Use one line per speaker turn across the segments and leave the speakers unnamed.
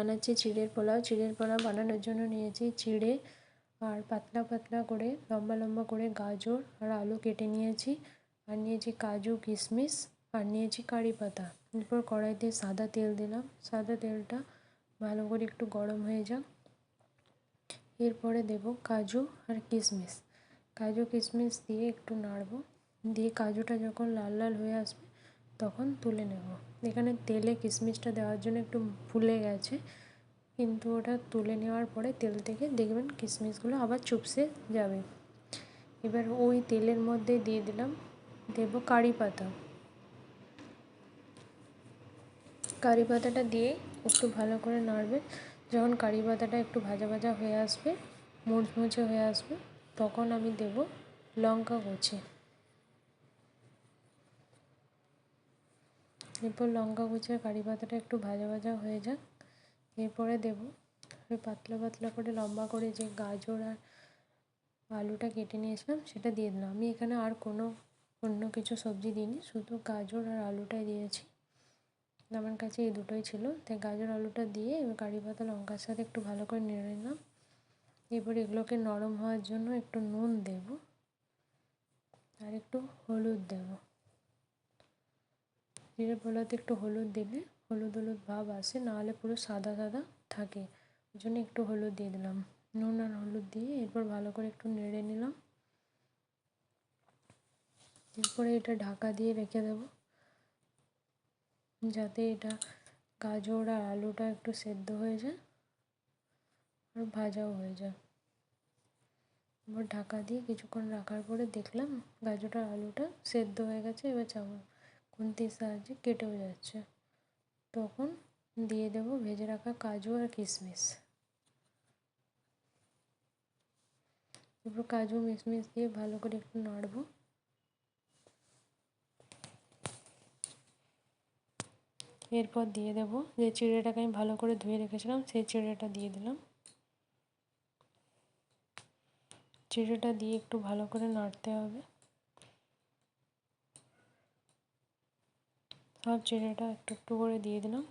বানাচ্ছি চিড়ের পোলাও। চিড়ের পোলাও বানানোর জন্য নিয়েছি চিড়ে আর পাতলা পাতলা করে লম্বা লম্বা করে গাজর আর আলু কেটে নিয়েছি, আর নিয়েছি কাজু কিশমিশ, আর নিয়েছি কারি পাতা। এরপর কড়াইতে সাদা তেল দিলাম। সাদা তেলটা ভালো করে একটু গরম হয়ে যাক। এরপরে দেব কাজু আর কিশমিশ। কাজু কিশমিশ দিয়ে একটু নাড়ব। দিয়ে কাজুটা যখন লাল লাল হয়ে আসবে তখন তুলে নেব। এখানে তেলে কিশমিশটা দেওয়ার জন্য একটু ফুলে গেছে, কিন্তু ওটা তুলে নেওয়ার পরে তেল থেকে দেখবেন কিশমিশগুলো আবার চুপসে যাবে। এবার ওই তেলের মধ্যে দিয়ে দেব কারি পাতা। কারি পাতাটা দিয়ে একটু ভালো করে নাড়বেন। যখন কারি পাতাটা একটু ভাজা ভাজা হয়ে আসবে, মুচমুচে হয়ে আসবে, তখন আমি দেব লঙ্কা কুচি। এরপর লঙ্কা কুচি আর কারি পাতাটা একটু ভাজা ভাজা হয়ে যাক। এরপরে দেব ওই পাতলা পাতলা করে লম্বা করে যে গাজর আর আলুটা কেটে নিয়েছিলাম সেটা দিয়ে দিলাম। আমি এখানে আর অন্য কিছু সবজি দিইনি, শুধু গাজর আর আলুটাই দিয়েছি। আমার কাছে এই দুটোই ছিল, তাই গাজর আলুটা দিয়ে এবার কারি পাতা লঙ্কার সাথে একটু ভালো করে নেড়ে নিলাম। এরপর এগুলোকে নরম হওয়ার জন্য একটু নুন দেব আর একটু হলুদ দেব। চিড়ের পোলাওতে একটু হলুদ দিলে হলুদ হলুদ ভাব আসে, নাহলে পুরো সাদা সাদা থাকে, ওই জন্য একটু হলুদ দিয়ে দিলাম। নুন আর হলুদ দিয়ে এরপর ভালো করে একটু নেড়ে নিলাম। এরপরে এটা ঢাকা দিয়ে রেখে দেব, যাতে এটা গাজর আর আলুটা একটু সেদ্ধ হয়ে যায় আর ভাজাও হয়ে যায়। এবার ঢাকা দিয়ে কিছুক্ষণ রাখার পরে দেখলাম গাজর আর আলুটা সেদ্ধ হয়ে গেছে। এবার খুন্তির সাহায্যে কেটেও যাচ্ছে। তখন দিয়ে দেব ভেজে রাখা কাজু আর কিশমিশ। এরপর কাজু কিশমিশ দিয়ে ভালো করে একটু নাড়ব। এরপর দিয়ে দেব যে চিড়েটাকে আমি ভালো করে ধুয়ে রেখেছিলাম, সেই চিড়েটা দিয়ে দিলাম। চিড়েটা দিয়ে একটু ভালো করে নাড়তে হবে। সব চিড়েটা একটু একটু করে দিয়ে দিলাম।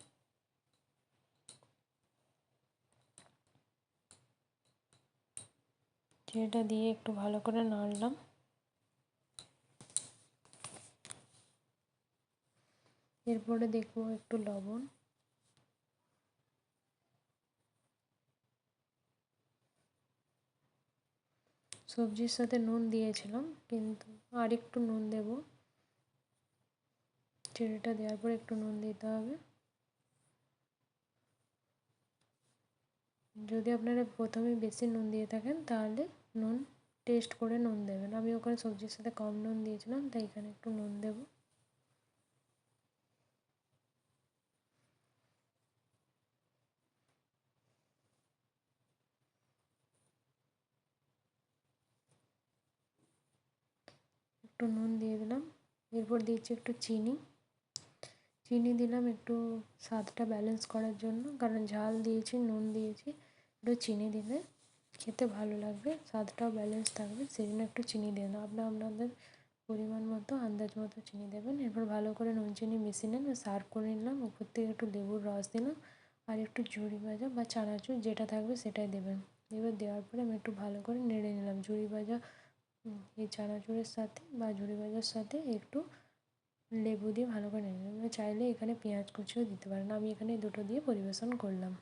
চিড়েটা দিয়ে একটু ভালো করে নাড়লাম। এরপরে দেখবো একটু লবণ। সবজির সাথে নুন দিয়েছিলাম, কিন্তু আর একটু নুন দেব। চিড়েটা দেওয়ার পর একটু নুন দিতে হবে। যদি আপনারা প্রথমে বেশি নুন দিয়ে থাকেন তাহলে নুন টেস্ট করে নুন দেবেন। আমি ওখানে সবজির সাথে কম নুন দিয়েছিলাম, তাই এখানে একটু নুন দেব। একটু নুন দিয়ে দিলাম। এরপর দিচ্ছি একটু চিনি। চিনি দিলাম একটু স্বাদটা ব্যালেন্স করার জন্য, কারণ ঝাল দিয়েছি নুন দিয়েছি, একটু চিনি দিলে খেতে ভালো লাগবে, স্বাদটাও ব্যালেন্স থাকবে, সেই জন্য একটু চিনি দিয়ে দিলাম। আপনাদের পরিমাণ মতো আন্দাজ মতো চিনি দেবেন। এরপর ভালো করে নুন চিনি মিশিয়ে নেন, সার্ভ করে নিলাম। উপর থেকে একটু লেবুর রস দিলাম আর একটু ঝুরি ভাজা বা চানাচুর যেটা থাকবে সেটাই দেবেন। এবার দেওয়ার পরে আমি একটু ভালো করে নেড়ে নিলাম। ঝুরি ভাজা এই চানাচুরের সাথে বা ঝুরি ভাজার সাথে একটু লেবু দিয়ে ভালো করে নেড়ে নিলাম। চাইলে এখানে পেঁয়াজ কুচিও দিতে পারেন। আমি এখানে দুটো দিয়ে পরিবেশন করলাম।